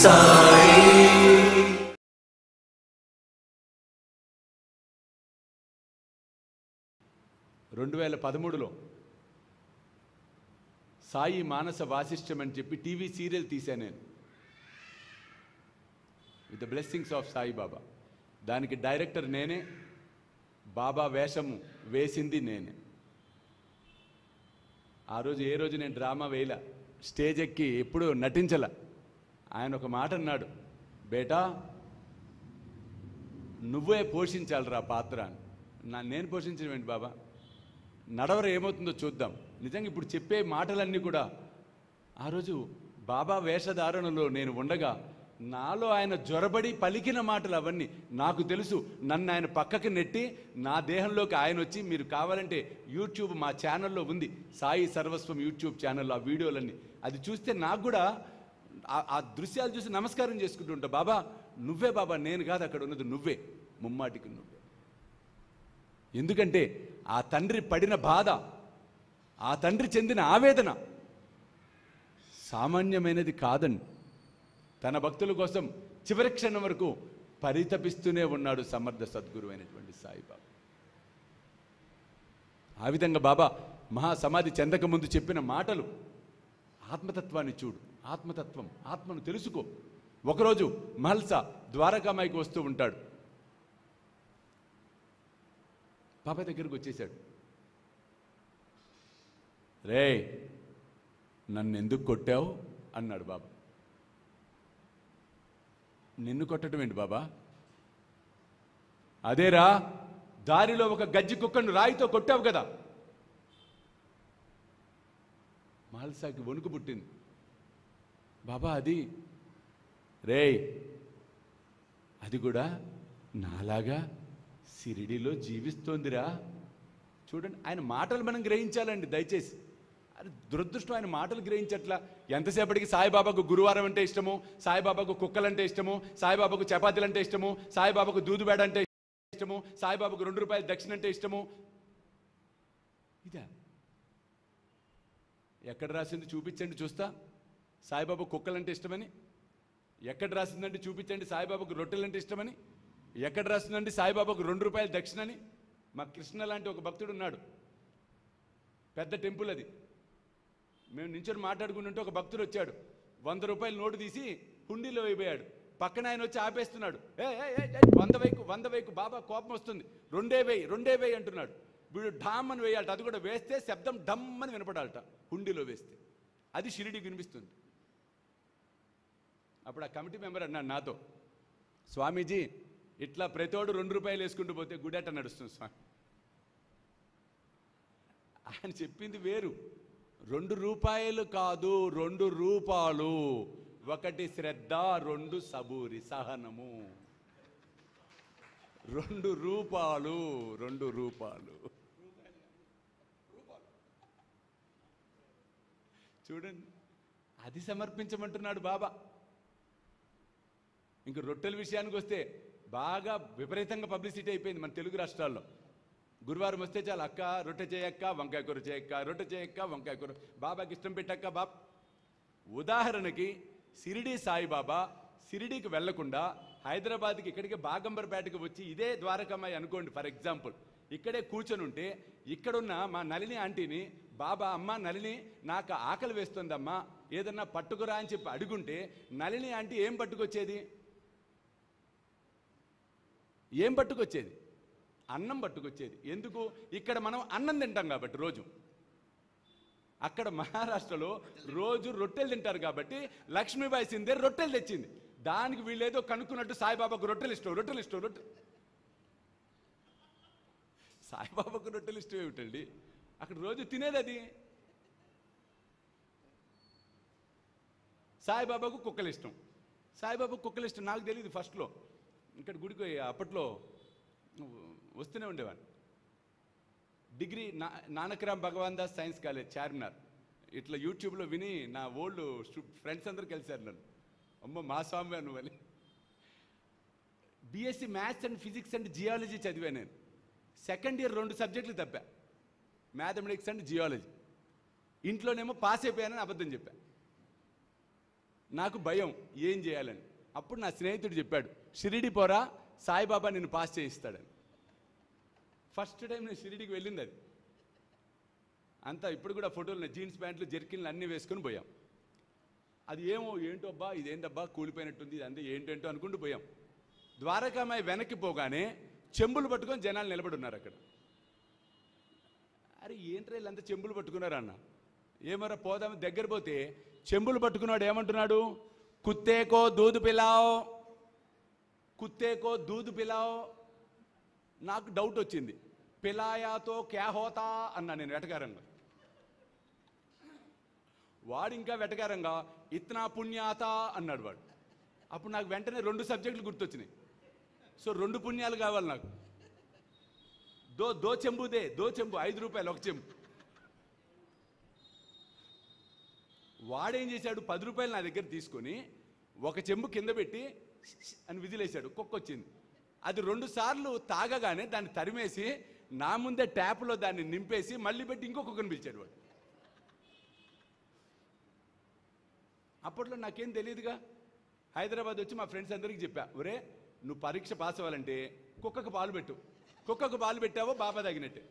సాయి 2013లో సాయి మానస వాసిష్ఠ్యం అని చెప్పి TV serial తీశాను నేను, with the blessings of Sai Baba. దానికి డైరెక్టర్ నేనే, బాబా వేషము వేసింది నేనే. ఆ రోజు ఏ రోజు నేను డ్రామా వేయలా, స్టేజ్ ఎక్కి ఎప్పుడు నటించలా. ఆయన ఒక మాట అన్నాడు, బేటా నువ్వే పోషించాలిరా పాత్ర అని. నేను పోషించడం ఏంటి బాబా, నడవర ఏమవుతుందో చూద్దాం. నిజంగా ఇప్పుడు చెప్పే మాటలన్నీ కూడా ఆ రోజు బాబా వేషధారణలో నేను ఉండగా నాలో ఆయన జ్వరబడి పలికిన మాటలు అవన్నీ నాకు తెలుసు. నన్ను ఆయన పక్కకి నెట్టి నా దేహంలోకి ఆయన వచ్చి, మీరు కావాలంటే యూట్యూబ్ మా ఛానల్లో ఉంది, సాయి సర్వస్వం యూట్యూబ్ ఛానల్లో ఆ వీడియోలన్నీ, అది చూస్తే నాకు కూడా ఆ దృశ్యాలు చూసి నమస్కారం చేసుకుంటూ ఉంటా. బాబా నువ్వే బాబా, నేను కాదు అక్కడ ఉన్నది, నువ్వే, ముమ్మాటికి నువ్వే. ఎందుకంటే ఆ తండ్రి పడిన బాధ, ఆ తండ్రి చెందిన ఆవేదన సామాన్యమైనది కాదండి. తన భక్తుల కోసం చివరి క్షణం వరకు పరితపిస్తూనే ఉన్నాడు సమర్థ సద్గురు అయినటువంటి సాయిబాబా. ఆ విధంగా బాబా మహాసమాధి చెందక ముందు చెప్పిన మాటలు, ఆత్మతత్వాన్ని చూడు, ఆత్మతత్వం, ఆత్మను తెలుసుకో. ఒకరోజు మహల్సా ద్వారకామాయికి వస్తూ ఉంటాడు. బాబా దగ్గరికి వచ్చేశాడు. రే నన్ను ఎందుకు కొట్టావు అన్నాడు బాబా. నిన్ను కొట్టడం ఏంటి బాబా? అదేరా, దారిలో ఒక గజ్జి కుక్కను రాయితో కొట్టావు కదా. మహల్సాకి వణుకు పుట్టింది. బాబా అది, రే అది కూడా నాలాగా సిరిడిలో జీవిస్తోందిరా. చూడండి, ఆయన మాటలు మనం గ్రహించాలండి దయచేసి. అది దురదృష్టం, ఆయన మాటలు గ్రహించట్లా. ఎంతసేపటికి సాయిబాబాకు గురువారం అంటే ఇష్టము, సాయిబాబాకు కుక్కలంటే ఇష్టము, సాయిబాబాకు చపాతీలు అంటే ఇష్టము, సాయిబాబాకు దూదుబేడ అంటే ఇష్టము, సాయిబాబాకు 2 రూపాయలు దక్షిణ అంటే ఇష్టము. ఇదా? ఎక్కడ రాసింది చూపించండి చూస్తా. సాయిబాబా కుక్కలంటే ఇష్టమని ఎక్కడ రాసిందంటే చూపించండి. సాయిబాబాకు రొట్టెలంటే ఇష్టమని ఎక్కడ రాసిందండి. సాయిబాబాకు 2 రూపాయలు దక్షిణని. మా కృష్ణ లాంటి ఒక భక్తుడు ఉన్నాడు, పెద్ద టెంపుల్ అది. మేము నించొని మాట్లాడుకుంటుంటే ఒక భక్తుడు వచ్చాడు, 100 రూపాయలు నోటు తీసి హుండీలో వేయిపోయాడు. పక్కన ఆయన వచ్చి ఆపేస్తున్నాడు. 100 వేయకు బాబా కోపం వస్తుంది, 2 వేయి అంటున్నాడు. వీడు ఢామ్ అని వేయాలట, అది కూడా వేస్తే శబ్దం డమ్ అని వినపడాలట హుండీలో వేస్తే, అది షిరిడీకి వినిపిస్తుంది. అప్పుడు ఆ కమిటీ మెంబర్ అన్నాడు నాతో, స్వామీజీ ఇట్లా ప్రతోడు 2 రూపాయలు వేసుకుంటూ పోతే గుడేట నడుస్తుంది స్వామి. ఆయన చెప్పింది వేరు. 2 రూపాయలు కాదు, 2 రూపాలు. 1 శ్రద్ధ, 2 సబూరి సహనము. 2 రూపాలు, 2 రూపాలు. చూడండి, అది సమర్పించమంటున్నాడు బాబా. ఇంక రొట్టెల విషయానికి వస్తే బాగా విపరీతంగా పబ్లిసిటీ అయిపోయింది మన తెలుగు రాష్ట్రాల్లో. గురువారం వస్తే చాలు, అక్క రొట్టె చేయక్క, వంకాయ కూర చేయక్క, రొట్టె చేయక్క, వంకాయ కూర, బాబాకి ఇష్టం పెట్టక్క బాబా. ఉదాహరణకి షిరిడీ సాయిబాబా షిరిడీకి వెళ్లకుండా హైదరాబాద్కి ఇక్కడికి బాగంబర్పేటకి వచ్చి ఇదే ద్వారకామాయి అనుకోండి ఫర్ ఎగ్జాంపుల్, ఇక్కడే కూర్చొని ఉంటే ఇక్కడున్న మా నళిని ఆంటీని, బాబా అమ్మ నళిని నాకు ఆకలి వేస్తుందమ్మా ఏదన్నా పట్టుకురా అని చెప్పి అడుగుంటే నళిని ఆంటీ ఏం పట్టుకొచ్చేది? ఏం పట్టుకొచ్చేది? అన్నం పట్టుకొచ్చేది. ఎందుకు? ఇక్కడ మనం అన్నం తింటాం కాబట్టి రోజు. అక్కడ మహారాష్ట్రలో రోజు రొట్టెలు తింటారు కాబట్టి లక్ష్మీబాయి సింధే రొట్టెలు తెచ్చింది. దానికి వీళ్ళేదో కనుక్కున్నట్టు సాయిబాబాకు రొట్టెలు ఇష్టం, రొట్టెలు ఇష్టం, రొట్టె. సాయిబాబాకు రొట్టెలు ఇష్టం ఏమిటండి? అక్కడ రోజు తినేది అది. సాయిబాబాకు కుక్కలు ఇష్టం, సాయిబాబాకు కుక్కలు ఇష్టం. నాకు తెలియదు ఫస్ట్లో, ఇక్కడ గుడికి అప్పట్లో వస్తూనే ఉండేవాడిని. డిగ్రీ నానక్రామ్ భగవాన్ దాస్ సైన్స్ కాలేజ్ చార్మినార్, ఇట్లా యూట్యూబ్లో విని నా ఓల్డ్ ఫ్రెండ్స్ అందరూ కలిశారు నన్ను, అమ్మ మా స్వామి నువ్వు అని. BSc maths and physics and geology చదివాను నేను. సెకండ్ ఇయర్ 2 సబ్జెక్టులు తప్పా, మ్యాథమెటిక్స్ అండ్ జియాలజీ. ఇంట్లోనేమో పాస్ అయిపోయానని అబద్ధం చెప్పా. నాకు భయం ఏం చేయాలని. అప్పుడు నా స్నేహితుడు చెప్పాడు, షిరిడి పోరా, సాయిబాబా నిన్ను పాస్ చేయిస్తాడని. ఫస్ట్ టైం నేను షిరిడికి వెళ్ళింది అది. అంతా ఇప్పుడు కూడా ఫోటోలు, జీన్స్ ప్యాంట్లు, జెర్కిన్లు అన్నీ వేసుకొని పోయాం. అది ఏంటో అబ్బా, ఇదేంటబ్బా కూలిపోయినట్టుంది, ఇది అంతే ఏంటంటో అనుకుంటూ పోయాం. ద్వారకామాయి వెనక్కి పోగానే చెంబులు పట్టుకొని జనాలు నిలబడి ఉన్నారు అక్కడ. అరే ఏంట్రా వీళ్ళంతా చెంబులు పట్టుకున్నారు అన్న. ఏమరా పోదాం, దగ్గర పోతే చెంబులు పట్టుకున్నాడు ఏమంటున్నాడు, కుత్తేకో దూద్ పిలావ్, కుత్తేకో దూద్ పిలావ్. నాకు డౌట్ వచ్చింది, పిలాయాతో క్యా హోతా అన్నా నేను వెటకారంగా. వాడు ఇంకా వెటకారంగా ఇత్నా పుణ్యాత అన్నాడు వాడు. అప్పుడు నాకు వెంటనే 2 సబ్జెక్టులు గుర్తొచ్చినాయి. సో 2 పుణ్యాలు కావాలి నాకు. దో చెంబుదే, దో చెంబు, 5 రూపాయలు ఒక చెంబు. వాడేం చేశాడు, 10 రూపాయలు నా దగ్గర తీసుకొని ఒక చెంబు కింద పెట్టి అని విజిలేశాడు. కుక్క వచ్చింది. అది 2 సార్లు తాగగానే దాన్ని తరిమేసి నా ముందే ట్యాప్లో దాన్ని నింపేసి మళ్ళీ పెట్టి ఇంకొకరిని పిలిచాడు వాడు. అప్పట్లో నాకేం తెలియదుగా. హైదరాబాద్ వచ్చి మా ఫ్రెండ్స్ అందరికీ చెప్పా, ఒరే నువ్వు పరీక్ష పాస్ అవ్వాలంటే కుక్కకు పాలు పెట్టు. కుక్కకు పాలు పెట్టావో బాబా తాగినట్టే.